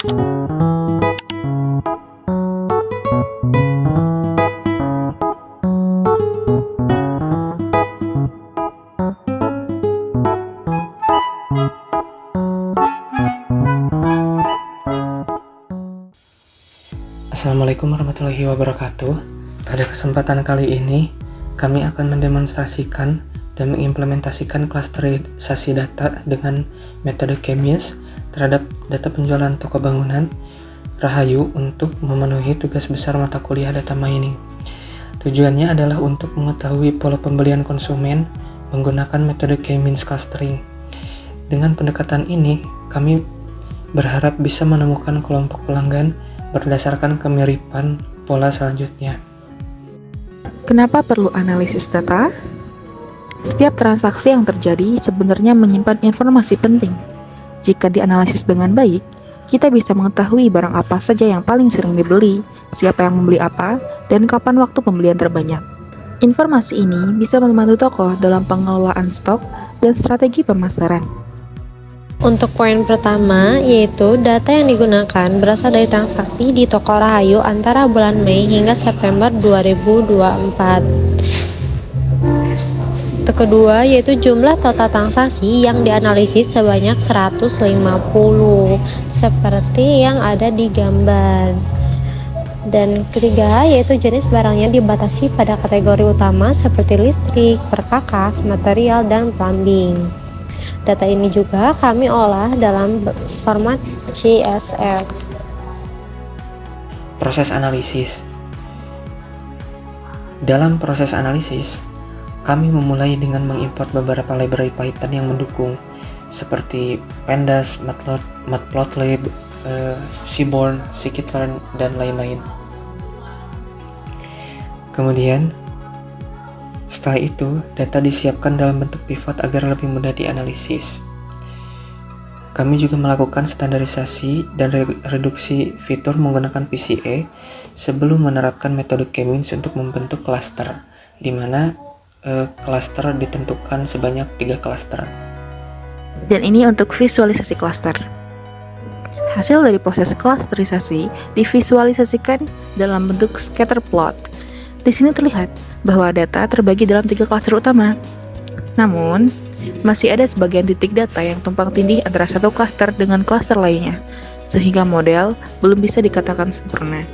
Assalamualaikum warahmatullahi wabarakatuh. Pada kesempatan kali ini, kami akan mendemonstrasikan dan mengimplementasikan klasterisasi data dengan metode Kemis terhadap data penjualan toko bangunan Rahayu untuk memenuhi tugas besar mata kuliah data mining. Tujuannya adalah untuk mengetahui pola pembelian konsumen menggunakan metode K-means clustering. Dengan pendekatan ini, kami berharap bisa menemukan kelompok pelanggan berdasarkan kemiripan pola selanjutnya. Kenapa perlu analisis data? Setiap transaksi yang terjadi sebenarnya menyimpan informasi penting. Jika dianalisis dengan baik, kita bisa mengetahui barang apa saja yang paling sering dibeli, siapa yang membeli apa, dan kapan waktu pembelian terbanyak. Informasi ini bisa membantu toko dalam pengelolaan stok dan strategi pemasaran. Untuk poin pertama, yaitu data yang digunakan berasal dari transaksi di toko Rahayu antara bulan Mei hingga September 2024. Untuk kedua, yaitu jumlah total transaksi yang dianalisis sebanyak 150, seperti yang ada di gambar. Dan ketiga, yaitu jenis barangnya dibatasi pada kategori utama seperti listrik, perkakas, material, dan plumbing. Data ini juga kami olah dalam format CSV. Proses analisis. Dalam proses analisis, kami memulai dengan mengimport beberapa library Python yang mendukung, seperti Pandas, Matplotlib, Seaborn, Scikit-learn, dan lain-lain. Kemudian, setelah itu, data disiapkan dalam bentuk pivot agar lebih mudah dianalisis. Kami juga melakukan standarisasi dan reduksi fitur menggunakan PCA sebelum menerapkan metode K-means untuk membentuk klaster, di mana klaster ditentukan sebanyak 3 klaster. Dan ini untuk visualisasi klaster. Hasil dari proses klasterisasi divisualisasikan dalam bentuk scatter plot. Di sini terlihat bahwa data terbagi dalam 3 klaster utama. Namun, masih ada sebagian titik data yang tumpang tindih antara satu klaster dengan klaster lainnya, sehingga model belum bisa dikatakan sempurna.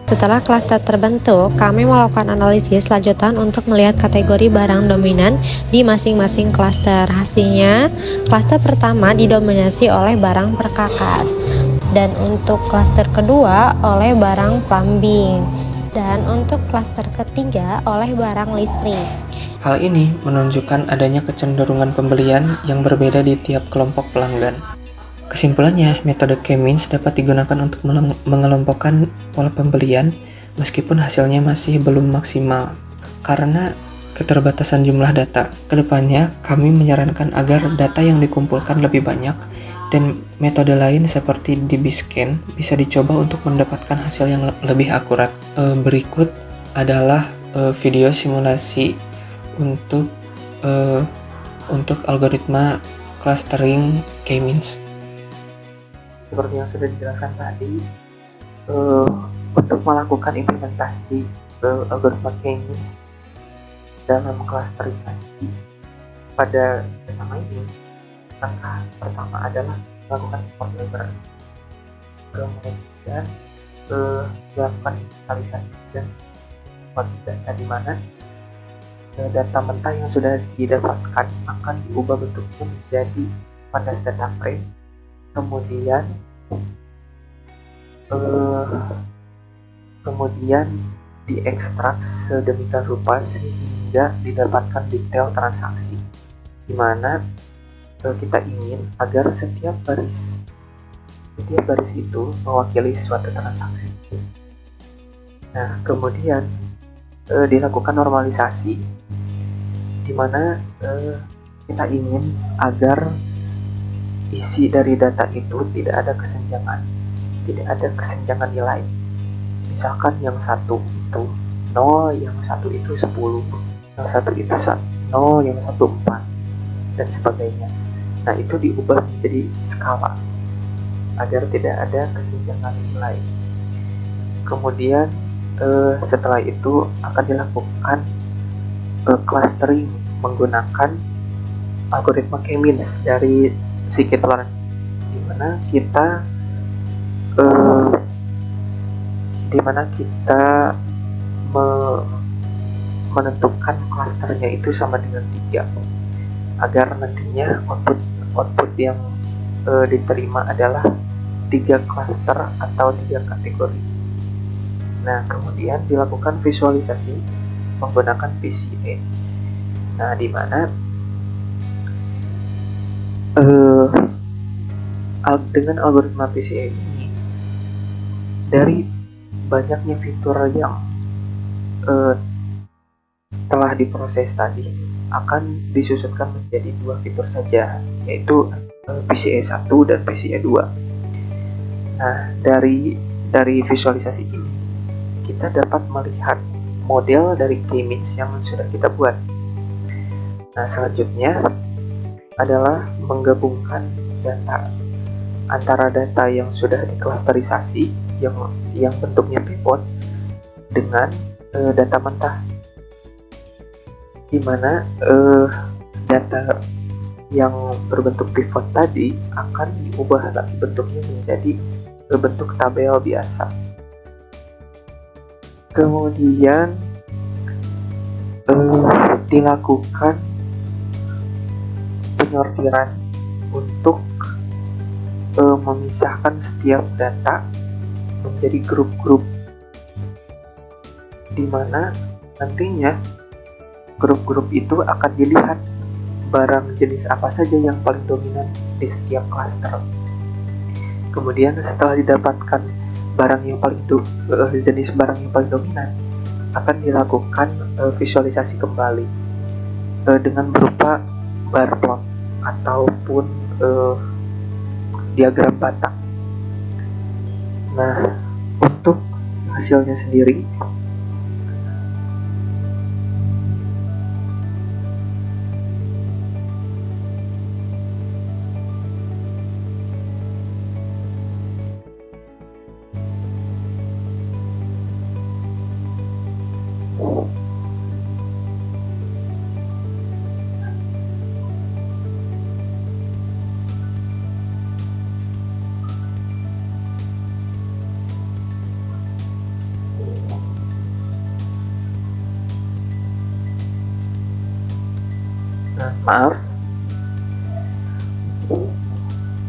Setelah klaster terbentuk, kami melakukan analisis lanjutan untuk melihat kategori barang dominan di masing-masing klaster. Hasilnya, klaster pertama didominasi oleh barang perkakas, dan untuk klaster kedua oleh barang plumbing, dan untuk klaster ketiga oleh barang listrik. Hal ini menunjukkan adanya kecenderungan pembelian yang berbeda di tiap kelompok pelanggan. Kesimpulannya, metode K-means dapat digunakan untuk mengelompokkan pola pembelian meskipun hasilnya masih belum maksimal karena keterbatasan jumlah data. Kedepannya, kami menyarankan agar data yang dikumpulkan lebih banyak dan metode lain seperti DB-scan bisa dicoba untuk mendapatkan hasil yang lebih akurat. Berikut adalah video simulasi untuk algoritma clustering K-means. Seperti yang sudah dijelaskan tadi, untuk melakukan implementasi algoritma K-means dalam clusterisasi pada data mining, langkah pertama adalah melakukan import library, kemudian melakukan instalisasi dan import data, di mana data mentah yang sudah didapatkan akan diubah bentuknya menjadi pandas data frame, kemudian diekstrak sedemikian rupa sehingga didapatkan detail transaksi, di mana kita ingin agar setiap baris itu mewakili suatu transaksi. Nah, kemudian dilakukan normalisasi, di mana kita ingin agar isi dari data itu tidak ada kesenjangan nilai. Misalkan yang satu itu 0, yang satu itu 10, yang satu itu 0, yang satu 4, dan sebagainya. Nah, itu diubah menjadi skala. agar tidak ada kesenjangan nilai. Kemudian setelah itu akan dilakukan clustering menggunakan algoritma K-means dari scikit-learn, di mana kita menentukan klasternya itu sama dengan 3, agar nantinya output yang diterima adalah 3 klaster atau 3 kategori. Nah, kemudian dilakukan visualisasi menggunakan PCA. Nah, di mana dengan algoritma PCA ini, dari banyaknya fitur yang telah diproses tadi, akan disusunkan menjadi 2 fitur saja, yaitu PCA 1 dan PCA 2. Nah, dari visualisasi ini kita dapat melihat model dari K-means yang sudah kita buat. Nah, selanjutnya adalah menggabungkan data antara data yang sudah diklasterisasi yang bentuknya pivot dengan data mentah, di mana data yang berbentuk pivot tadi akan diubah lagi bentuknya menjadi bentuk tabel biasa. Kemudian dilakukan penyortiran untuk memisahkan setiap data menjadi grup-grup, di mana nantinya grup-grup itu akan dilihat barang jenis apa saja yang paling dominan di setiap klaster. Kemudian setelah didapatkan barang yang paling jenis barang yang paling dominan, akan dilakukan visualisasi kembali dengan berupa bar plot ataupun diagram batang. Nah, untuk hasilnya sendiri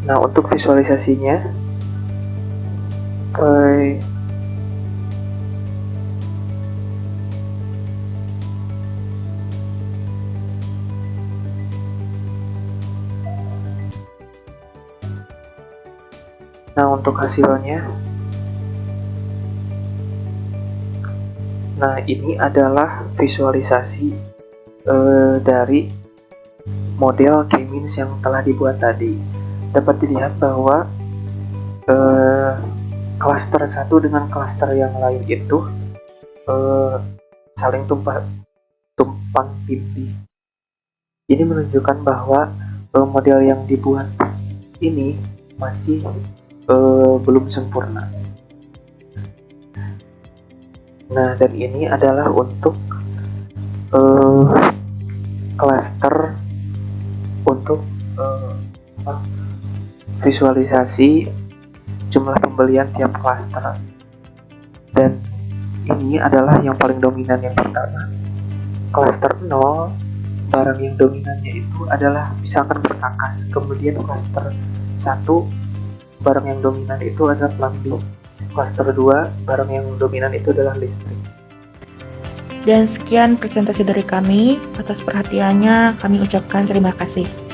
Nah, untuk visualisasinya, untuk hasilnya, ini adalah visualisasi dari model K-means yang telah dibuat tadi. Dapat dilihat bahwa klaster satu dengan klaster yang lain itu saling tumpang tindih. Ini menunjukkan bahwa model yang dibuat ini masih belum sempurna. Nah, dan ini adalah untuk klaster untuk visualisasi jumlah pembelian tiap klaster. Dan ini adalah yang paling dominan yang pertama. Klaster 0, barang yang dominannya itu adalah misalkan perkakas. Kemudian klaster 1, barang yang dominan itu adalah plumbing. Klaster 2, barang yang dominan itu adalah listrik. Dan sekian presentasi dari kami. Atas perhatiannya kami ucapkan terima kasih.